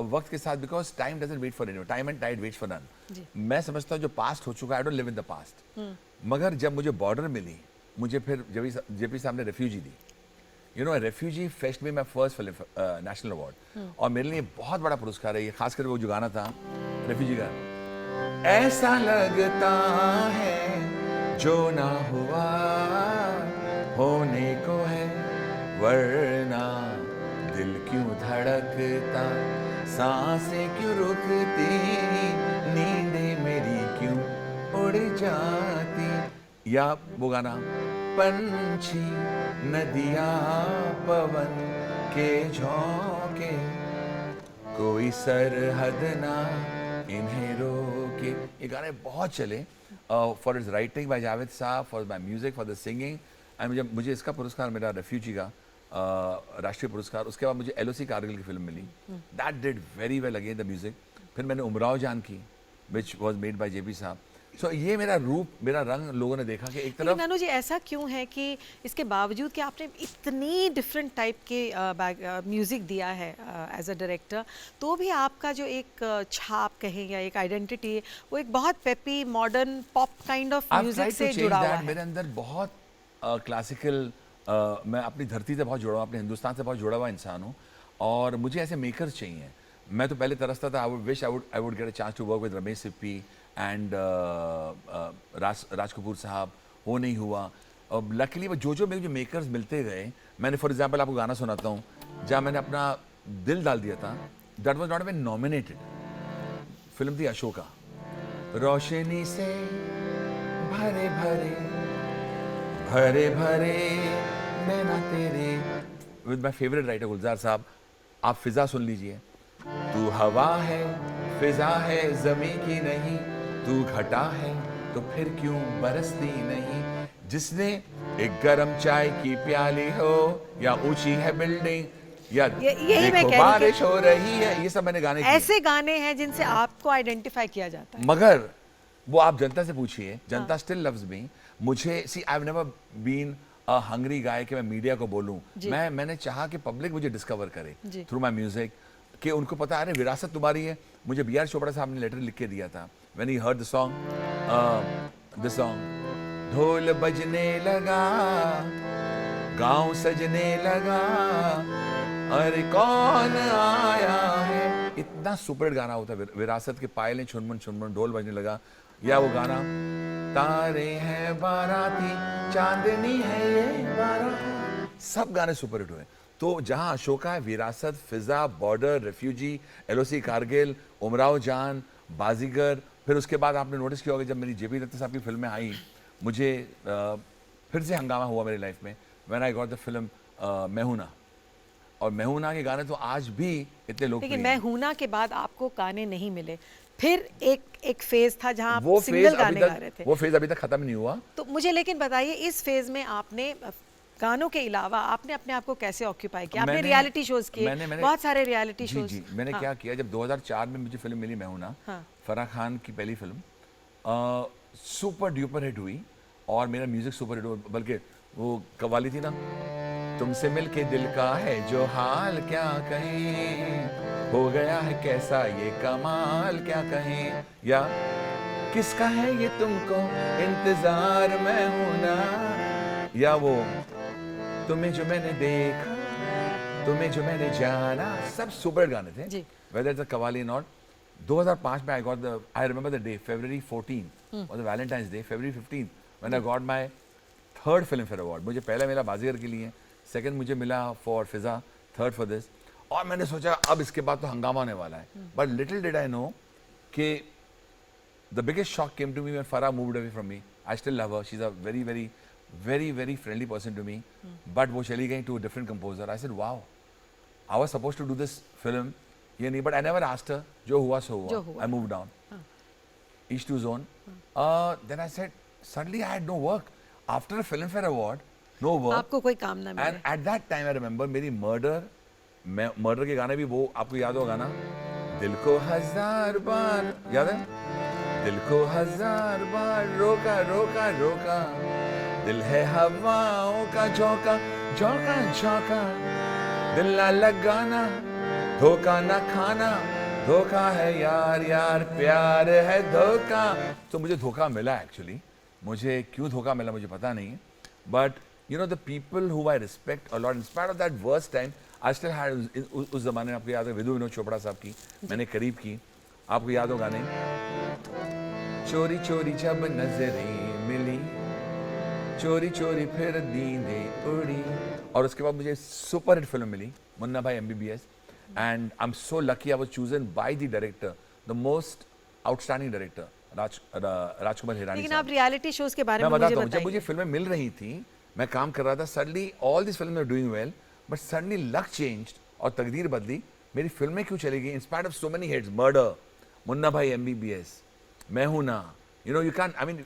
वक्त के साथ, because time doesn't wait for anyone, time and tide waits for none. जी। मैं समझता हूँ जो पास्ट हो चुका है, I don't live in the past. मगर जब मुझे बॉर्डर मिली, मुझे फिर जेपी साहब ने रेफ्यूजी दी। यू नो, रेफ्यूजी फेस्ट में my first film national award, और मेरे लिए बहुत बड़ा पुरस्कार है ये, खासकर वो जो गाना था रेफ्यूजी का, ऐसा लगता है जो ना हुआ होने को है, वरना दिल क्यों धड़कता, सांसें क्यों रुकती, नींदें मेरी क्यों उड़ जाती। या वो गाना, पंछी नदियाँ पवन के झोंके, कोई सरहद ना इन्हें रोके। ये गाने बहुत चले for its writing by Javed sahab, for my music, for the singing. And जब मुझे इसका पुरस्कार मिला, रेफ्यूजी का राष्ट्रीय पुरस्कार, उसके बाद मुझे एलओसी कारगिल की फिल्म मिली, that did very well again the music. फिर मैंने उमराव जान की, which was made by J P साहब। सो ये मेरा रूप, मेरा रंग लोगों ने देखा कि एक लेकिन तरफ नानू जी ऐसा क्यों है कि इसके बावजूद कि आपने इतनी डिफरेंट टाइप के म्यूज़िक दिया है एज अ डायरेक्टर, तो भी आपका जो एक छाप कहें या एक आइडेंटिटी है, वो एक बहुत peppy modern pop kind of music से जुड़ा हुआ है। मेरे अंदर बहुत क्लासिकल, मैं अपनी धरती से बहुत जुड़ा हुआ, अपने हिंदुस्तान से बहुत जुड़ा हुआ इंसान हूँ, और मुझे ऐसे मेकर्स चाहिए। मैं तो पहले तरसता था, I would get a chance to work with Ramesh Sippy and Raj Kapoor sahab, वो नहीं हुआ। अब लकीली वो जो मेरे मेकर्स मिलते गए, मैंने फॉर एग्जांपल आपको गाना सुनाता हूँ, जहाँ मैंने अपना दिल डाल दिया था, that was not even nominated. Film थी अशोका, रोशनी से भरे भरे भरे भरे नैना तेरे, विद माय फेवरेट राइटर गुलजार साहब। आप फिजा सुन लीजिए, तू हवा है फिजा है जमी की नहीं, तू घटा है तो फिर क्यों बरसती नहीं, जिसने एक गरम चाय की प्याली हो, या ऊंची है बिल्डिंग, या यही मैं देखो कह रही बारिश हो रही है, ये सब मैंने गाने किए। ऐसे गाने हैं जिनसे आपको आइडेंटिफाई किया जाता है। मगर वो आप जनता से पूछिए, जनता स्टिल लव्स मी। मुझे see I have never been a hungry guy कि मैं मीडिया को बोलूं, मैंने चाहा कि पब्लिक मुझे डिस्कवर करे थ्रू माय म्यूजिक, कि उनको पता है विरासत तुम्हारी है। मुझे बी आर चोपड़ा साहब ने लेटर लिख के दिया था, when he heard the song, ढोल बजने लगा गांव सजने लगा, अरे कौन आया है, इतना सुपर गाना होता है विरासत के, पायलें छुनमुन छुनमुन ढोल बजने लगा। या वो गाना, तारे हैं बाराती चांदनी है ये बारात, सब गाने सुपर हिट हुए। तो जहां अशोका है, Virasat, Fiza, Border, Refugee, LOC Kargil, Umrao Jaan, Baazigar, फिर उसके बाद आपने नोटिस किया होगा जब मेरी जेपी दत्ता साहब की फिल्में आई, मुझे फिर से हंगामा हुआ मेरी लाइफ में, when I got the film Main Hoon Na. और मैहूना के गाने तो आज भी इतने लोकप्रिय लेकिन हैं। मैं हूं ना के बाद आपको गाने नहीं मिले, फिर एक फेज था जहां आप वो सिंगल फेज गाने गा रहे थे। वो फेज अभी तक खत्म नहीं हुआ। तो मुझे लेकिन बताइए, इस फेज में आपने गानों के अलावा आपने अपने आप को कैसे ऑक्यूपाई किया? आपने रियलिटी शोज किए, बहुत सारे रियलिटी शोज। जी, मैंने क्या किया, जब 2004 में मुझे फिल्म मिली मैहूना, फराह खान की पहली फिल्म, सुपर ड्यूपर हिट हुई, और मेरा म्यूजिक सुपर हिट हुआ। बल्कि वो कव्वाली थी ना, तुमसे मिलके दिल का है जो हाल क्या कहें, हो गया है कैसा ये कमाल क्या कहें, या किसका है ये तुमको इंतजार मैं हूं ना, या वो तुम्हें जो मैंने देखा तुम्हें जो मैंने जाना, सब सुपर गाने थे। जी। Whether it's a qawwali not. 2005 में I remember the day, February 14 was the Valentine's Day, February 15 when I got my third film fair award. मुझे पहला मिला बाजीगर के लिए, सेकंड मुझे मिला for Fiza, third for this. और मैंने सोचा अब इसके बाद तो हंगामा होने वाला है, but little did I know कि the biggest shock came to me when Farah moved away from me. I still love her, she is a very very very very friendly person to me, but वो चली गई to a different composer. I said wow, I was supposed to do this film, ये नहीं, but I never asked her, जो हुआ सो हुआ। I moved on east to जोन। Then I said suddenly I had no work after a Filmfare award, no work. आपको कोई काम ना मिले। And at that time I remember मेरी मर्डर मैं मर्डर के गाने भी वो आपको याद होगा ना, दिल को हजार बार, याद है? दिल को हजार बार रोका रोका रोका, दिल है हवाओं का झोंका झोंका झोंका, दिल ना लगाना धोखा ना खाना, धोखा है यार यार प्यार है धोखा। तो मुझे धोखा मिला एक्चुअली, मुझे क्यों धोखा मिला मुझे पता नहीं है, but you know the people who I respect a lot in spite of that worst time I still had, उस जमाने में आपको याद है विधु विनोद चोपड़ा साहब की मैंने करीब की, आपको याद होगा नहीं? चोरी चोरी जब नजरें मिली, चोरी चोरी फिर नींदें उड़ी, और उसके बाद मुझे super hit film milli Munna Bhai MBBS, and I'm so lucky I was chosen by the director, the most outstanding director, Rajkumar Hirani लेकिन साहब। आप रियलिटी शोज के बारे मैं में मुझे बताता हूँ, जब बताइए। मुझे फिल्में मिल रही थी, मैं काम कर रहा था, suddenly all this film are doing well, but suddenly luck changed और तकदीर बदली, मेरी फिल्में क्यों चली गई in spite of so many hits, Murder, Munna Bhai MBBS, Main Hoon Na, you know you can, I mean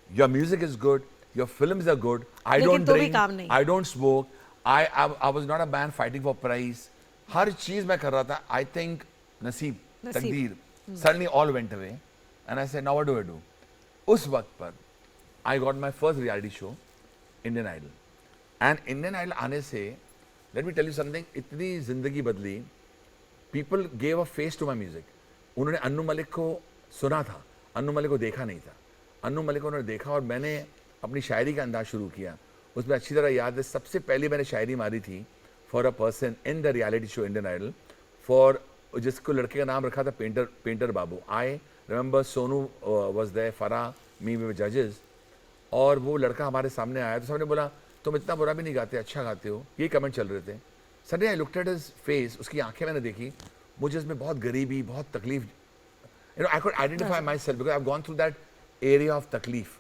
your music is good, your films are good, I लेकिन don't तो भी ड्रिंक, काम नहीं। I don't smoke, I was not a man fighting for prize, हर चीज मैं कर रहा था, आई थिंक नसीब, तकदीर, suddenly all went away and I said now what do I do. उस वक्त पर I got my first reality show Indian Idol, and Indian Idol आने से let me tell you something, इतनी जिंदगी बदली, people gave a face to my music. उन्होंने अन्नू मलिक को सुना था, अन्नू मलिक को देखा नहीं था, अन्नू मलिक को उन्होंने देखा और मैंने अपनी शायरी का अंदाज शुरू किया। उसमें अच्छी तरह याद है, सबसे पहले मैंने शायरी मारी थी for a person in the reality show Indian Idol, for जिसको लड़के का नाम रखा था पेंटर बाबू। I remember Sonu was there, Farah, me we जजेस, और वो लड़का हमारे सामने आया तो सबने बोला तुम इतना बुरा भी नहीं गाते, अच्छा गाते हो, ये कमेंट चल रहे थे। Suddenly I looked at his face, उसकी आंखें मैंने देखी, मुझे इसमें बहुत गरीबी, बहुत तकलीफ, you know I could identify my self because I have gone through that area of तकलीफ।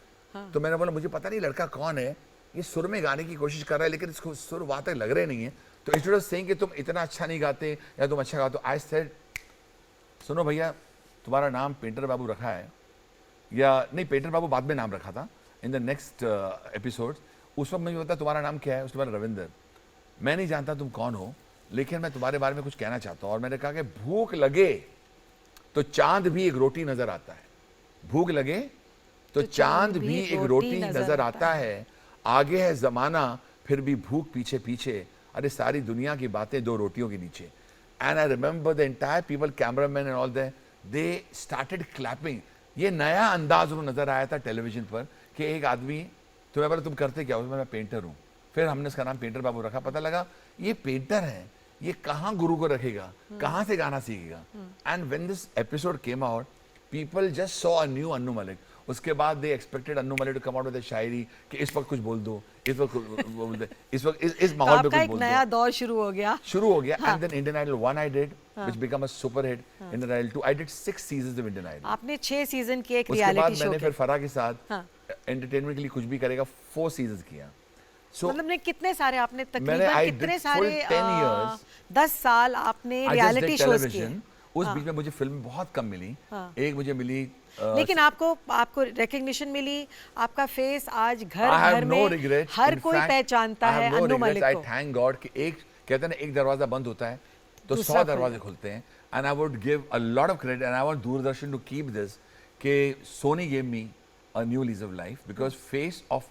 तो मैंने बोला मुझे पता नहीं लड़का कौन है, ये सुर में गाने की कोशिश कर रहा है लेकिन इसको सुर वहाँ तक लग रहे नहीं है, तो इंस्टेड ऑफ सेइंग कि तुम इतना अच्छा नहीं गाते या तुम अच्छा गाते हो, आई सेड सुनो भैया तुम्हारा नाम पेंटर बाबू रखा है, या नहीं पेंटर बाबू बाद में नाम रखा था इन द नेक्स्ट एपिसोड, उस वक्त मुझे पता तुम्हारा नाम क्या है, उसके बाद रविंदर, मैं नहीं जानता तुम कौन हो लेकिन मैं तुम्हारे बारे में कुछ कहना चाहता हूँ। और मैंने कहा कि भूख लगे तो चांद भी एक रोटी नजर आता है, भूख लगे तो चांद भी एक रोटी नजर आता है, आगे है जमाना फिर भी भूख पीछे पीछे, अरे सारी दुनिया की बातें दो रोटियों के नीचे। And I remember the entire people, cameraman and all that, they started clapping. ये नया अंदाज उन्हें नजर आया था टेलीविजन पर कि एक आदमी, तुम्हें बोला तुम करते क्या हो, मैं पेंटर हूँ, फिर हमने इसका नाम पेंटर बाबू रखा, पता लगा ये पेंटर है, ये कहाँ गुरु को रखेगा, कहाँ से गाना सीखेगा। And when this episode came out people just saw a new Annu Malik. उसके बाद they expected Annu Malik to come out with shayari कि इस वक्त कुछ बोल दो, इस वक्त बोल दे, इस वक्त इस माहौल में आपका कुछ एक बोल नया दो। दौर शुरू हो गया। And then Indian Idol 1 I did which become a super hit, Indian Idol 2 I did 6 seasons of Indian Idol. आपने 6 सीजन की एक उसके बाद रियलिटी शो मैंने की। फिर फराह के साथ हाँ। एंटरटेनमेंट के लिए कुछ भी करेगा 4 सीजन्स किया। सो मतलब ने कितने सारे आपने मैंने तकरीबन I कितने did सारे full 10 years. 10 साल आपने रियलिटी शोज किए। उस बीच में मुझे फिल्म बहुत कम मिली, एक मुझे मिली लेकिन आपको रिकग्निशन मिली, आपका फेस आज घर I have घर no में regrets. हर In कोई fact, पहचानता I have है no Annu regrets. Malik I को। thank God कि एक कहते हैं ना एक दरवाजा बंद होता है तो दूसरा 100 दरवाजे खुलते हैं। And I would give a lot of credit and I want Doordarshan to keep this कि Sony give me a new lease of life because face of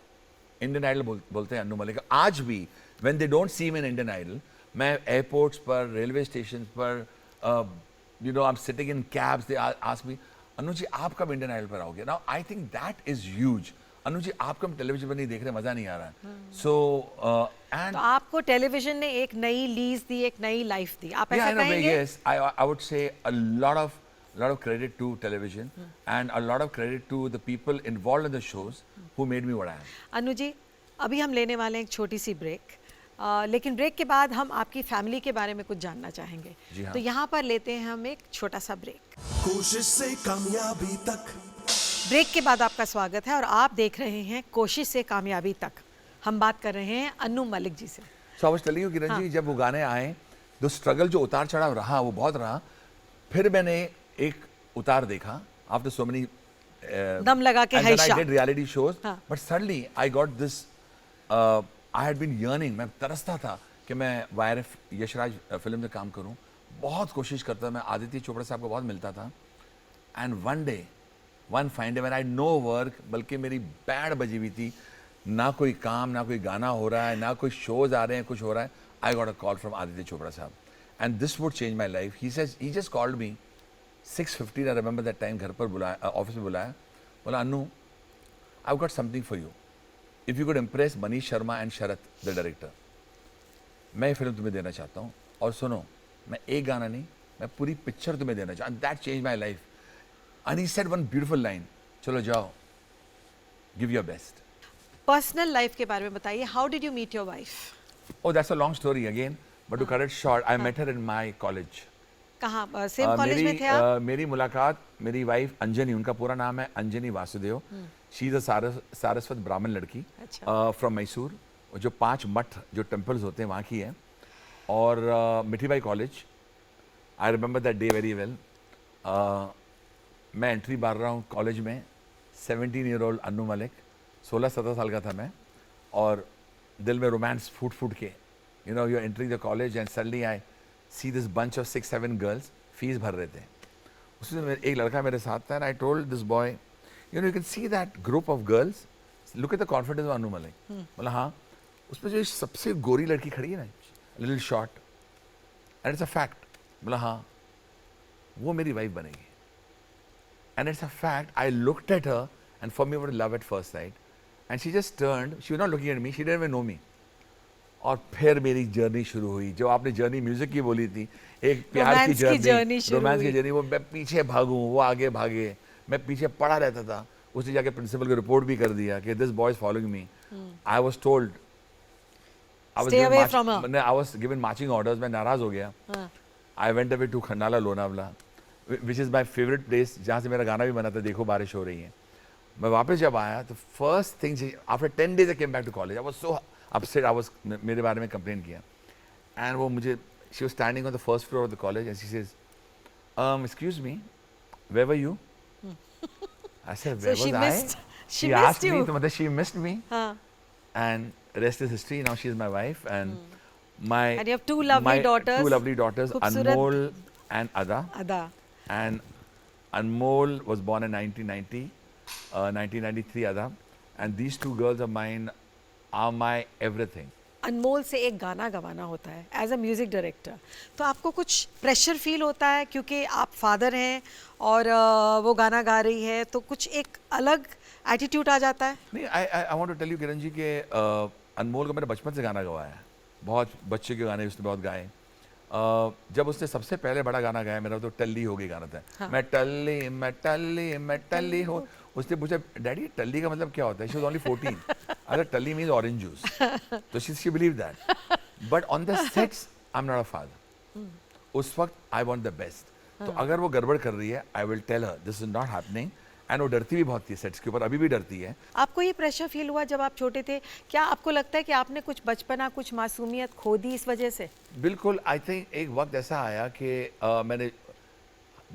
Indian Idol बोलते हैं अन्नू मलिक। आज भी when they don't see me in Indian Idol, मैं airports पर, railway station पर, you know I am sitting in cabs, they ask me Annu ji आप कब Indian Idol पर आओगे। Now I think that is huge. Annu ji आप कब टेलीविजन पर नहीं देख रहे, मजा नहीं आ रहा है। सो एंड तो आपको टेलीविजन ने एक नई लीज दी, एक नई लाइफ दी, आप ऐसा कहेंगे? yes, I would say a lot of credit to television and a lot of credit to the people involved in the shows who made me what I am. Anu ji अभी हम लेने वाले हैं एक छोटी सी ब्रेक, लेकिन ब्रेक के बाद हम आपकी फैमिली के बारे में कुछ जानना चाहेंगे। जी हाँ। तो यहाँ पर लेते हैं हम एक छोटा सा ब्रेक। कोशिश से कामयाबी तक, ब्रेक के बाद आपका स्वागत है और आप देख रहे हैं कोशिश से कामयाबी तक। हम बात कर रहे हैं अन्नू मलिक जी से। So I was telling you Kiran ji, जब वो गाने आए तो स्ट्रगल जो उतार चढ़ाव रहा वो बहुत रहा। फिर मैंने एक उतार देखा after so many दम लगा के and then I हैशा। did reality shows हाँ। but suddenly I got this I had been yearning, मैं तरसता था कि मैं YRF यशराज फिल्म में काम करूं, बहुत कोशिश करता था, मैं आदित्य चोपड़ा साहब को बहुत मिलता था, and one fine day when I know work, बल्कि मेरी बैंड बजी हुई थी, ना कोई काम, ना कोई गाना हो रहा है, ना कोई शोज आ रहे हैं, कुछ हो रहा है, I got a call from Aditya Chopra साहब, and this would change my life. He just called me 6:15, I remember that time, घर पर बुलाया, ऑफिस में बुलाया, बोला Annu, I got something for you, if you could impress Manish Sharma and Sharat the director, मैं ये film तुम्हें देना चाहता हूँ, और सुनो, मैं एक गाना नहीं, मैं पूरी पिक्चर तुम्हें देना चाहता हूँ. That change my life. And he said one beautiful line, चलो जाओ, give your best. Personal life के बारे में बताइए. How did you meet your wife? Oh, that's a long story again, but to cut it short, I met her in my college. कहाँ? Same college में थे आप? मेरी मुलाकात, मेरी वाइफ अंजनी, उनका पूरा नाम है अंजनी वासुदेव. शी इज अ सारस्वत ब्राह्मण लड़की फ्रॉम मैसूर. जो 5 मठ जो टेम्पल्स होते हैं वहाँ की है. और Mithibai college, I remember that day very well. मैं एंट्री मार रहा हूँ कॉलेज में, 17-year-old अन्नू मलिक, 16-17 साल का था मैं, और दिल में रोमांस फूट के, you know, you are entering the college and suddenly I see this bunch of 6-7 girls, fees भर रहे थे. उसमें एक लड़का मेरे साथ था, and I told this boy, you know, you can see that group of girls, look at the confidence of Anu Malik. बोला हाँ. उसमें जो सबसे गोरी लड़की खड़ी है ना, little short, and it's a fact. बोला हाँ, वो मेरी वाइफ बनेगी. And it's a fact. I looked at her, and for me was love at first sight. And she just turned, she was not looking at me, she didn't even know me. और फिर मेरी journey शुरू हुई, जो आपने journey music की बोली थी, एक प्यार की जर्नी, रोमांस की जर्नी. वो मैं पीछे भागूं, वो आगे भागे, मैं पीछे पड़ा रहता था. उसने जाके प्रिंसिपल को रिपोर्ट भी कर दिया कि this boy is following me. I was told, I was given marching orders. मैं नाराज हो गया. I went away to Khandala Lonavala, which is my favourite place, जहाँ से मेरा गाना भी बना था, देखो बारिश हो रही है. मैं वापस जब आया तो first thing, after 10 days I came back to college. I was so upset. I was, मेरे बारे में कंप्लेन किया, एंड वो मुझे, she was standing on the first floor of the college and she says, excuse me, where were you? I said, where was I? She asked me, तो मतलब she missed me. And rest is history. Now she is my wife, and my, And you have 2 lovely daughters. 2 lovely daughters, Anmol and Ada. And Anmol was born in 1990. 1993 Ada, and these 2 girls of mine are my everything. अनमोल से एक गाना गवाना होता है as a music director, तो आपको कुछ pressure feel होता है क्योंकि आप फादर हैं और वो गाना गा रही है, तो कुछ एक अलग एटीट्यूड आ जाता है? नहीं, I want to tell you Kiran ji के अनमोल को मैंने बचपन से गाना गवाया है. बहुत बच्चे के गाने उसने बहुत गाए. जब उसने सबसे पहले बड़ा गाना गाया मेरा, तो टल्ली हो गई गाना था. हाँ. मैं टल्ली हो. उसने पूछा, डैडी टल्ली का मतलब क्या होता है? She was only 14. अगर टल्ली मींस ऑरेंज जूस, तो she believe that. But on the sets I am not a father. उस वक्त आई वांट द बेस्ट. तो अगर वो गड़बड़ कर रही है, I will tell her this is not happening. And वो डरती भी बहुत थी सेट्स के ऊपर, अभी भी डरती है. आपको ये प्रेशर फील हुआ जब आप छोटे थे? क्या आपको लगता है कि आपने कुछ बचपना, कुछ मासूमियत खो दी इस वजह से? बिल्कुल. आई थिंक एक वक्त ऐसा आया कि मैंने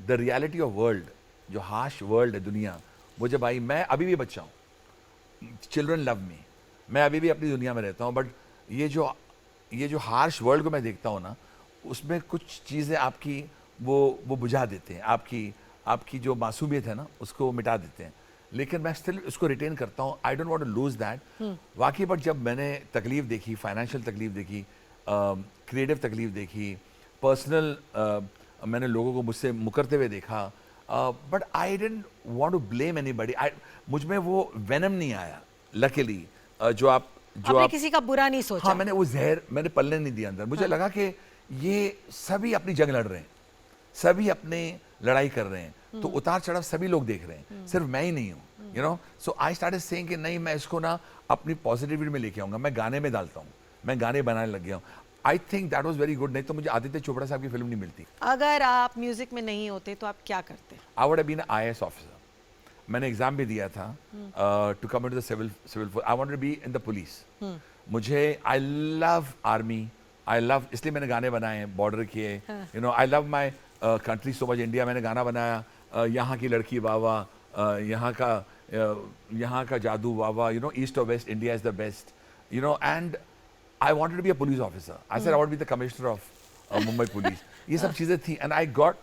द रियलिटी ऑफ वर्ल्ड, जो हार्श वर्ल्ड है दुनिया, वो जब आई, मैं अभी भी बच्चा हूँ, चिल्ड्रन लव मी, मैं अभी भी अपनी दुनिया में रहता हूँ, बट ये जो हार्श वर्ल्ड को मैं देखता हूँ ना, उसमें कुछ चीज़ें आपकी वो बुझा देते हैं, आपकी जो मासूमियत है ना, उसको मिटा देते हैं. लेकिन मैं स्टिल उसको रिटेन करता हूँ. I don't want to lose that. वाकई, बट जब मैंने तकलीफ देखी, फाइनेंशियल तकलीफ देखी, क्रिएटिव तकलीफ देखी, पर्सनल, मैंने लोगों को मुझसे मुकरते हुए देखा, but I didn't want to blame anybody. मुझ में वो वेनम नहीं आया, लकीली. आपने किसी का बुरा नहीं सोचा? हाँ, मैंने वो जहर मैंने पलने नहीं दिया अंदर. मुझे लगा कि ये सभी अपनी जंग लड़ रहे हैं, सभी अपने लड़ाई कर रहे हैं, तो उतार चढ़ाव सभी लोग देख रहे हैं, सिर्फ मैं ही नहीं हूँ. You know, so I started saying कि नहीं, मैं इसको ना अपनी पॉजिटिविटी में लेके आऊंगा. मैं गाने में डालता हूँ, मैं गाने बनाने लग गया हूँ. आई think that was very good. नहीं तो मुझे आदित्य चोपड़ा साहब की फिल्म नहीं मिलती. अगर आप म्यूजिक में नहीं होते तो आप क्या करते? I would have been IAS officer. मैंने एग्जाम भी दिया था to come into the civil force. I wanted to be in the police. मुझे, I love army, I love, इसलिए मैंने गाने बनाए हैं, बॉर्डर किए. You know, I love my country so much. India मैंने गाना बनाया, यहाँ की लड़की वावा, यहाँ का जादू वावा. यू नो, ईस्ट और west, India is the best. You know, and I wanted to be a police officer. I said I want to be the commissioner of Mumbai Police. ये सब चीजें थी, and I got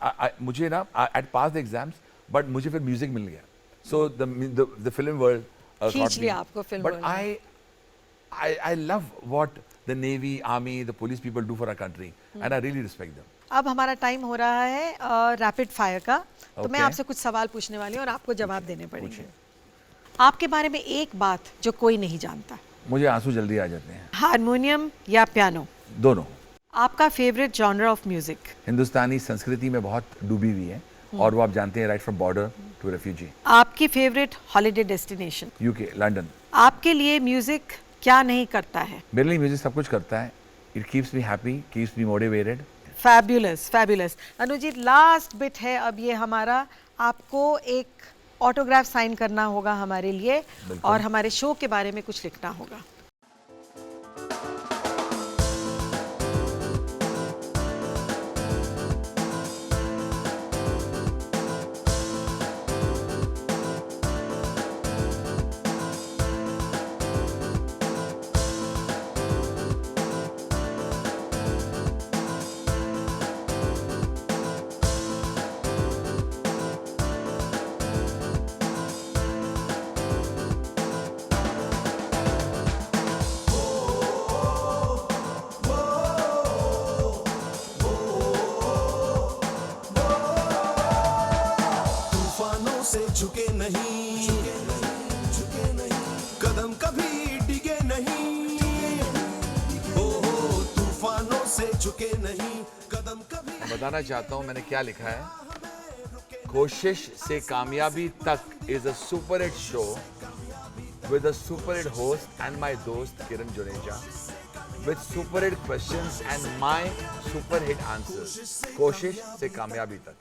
मुझे ना I passed the exams, but मुझे फिर music मिल गया. So the film world खींच लिया आपको film But world I love what the Navy, Army, the police people do for our country, and I really respect them. अब हमारा time हो रहा है रैपिड फायर का, तो मैं Okay. आपसे कुछ सवाल पूछने वाली हूँ और आपको जवाब देने पड़ेंगे. आपके बारे में एक बात जो कोई नहीं जानता. मुझे आंसू जल्दी आ जाते हैं. हारमोनियम या पियानो? दोनों. आपका फेवरेट जॉनर ऑफ म्यूजिक? हिंदुस्तानी संस्कृति में बहुत डूबी हुई है, और वो आप जानते हैं, right from Border to Refugee. आपकी favourite holiday destination? UK, London. आपके लिए म्यूजिक क्या नहीं करता है? मेरे लिए म्यूजिक सब कुछ करता है. It keeps me happy, keeps me motivated. Fabulous, fabulous. Anujeet, last bit है अब ये हमारा. आपको एक ऑटोग्राफ साइन करना होगा हमारे लिए, और हमारे शो के बारे में कुछ लिखना होगा. तूफानों से झुके नहीं, कदम कभी डिगे नहीं. हो तूफानों से झुके नहीं, कदम कभी. बताना चाहता हूँ मैंने क्या लिखा है. कोशिश से कामयाबी तक is a super hit show with a super hit host and my dost Kiran Juneja with super hit questions and my super hit answers. कोशिश से कामयाबी तक.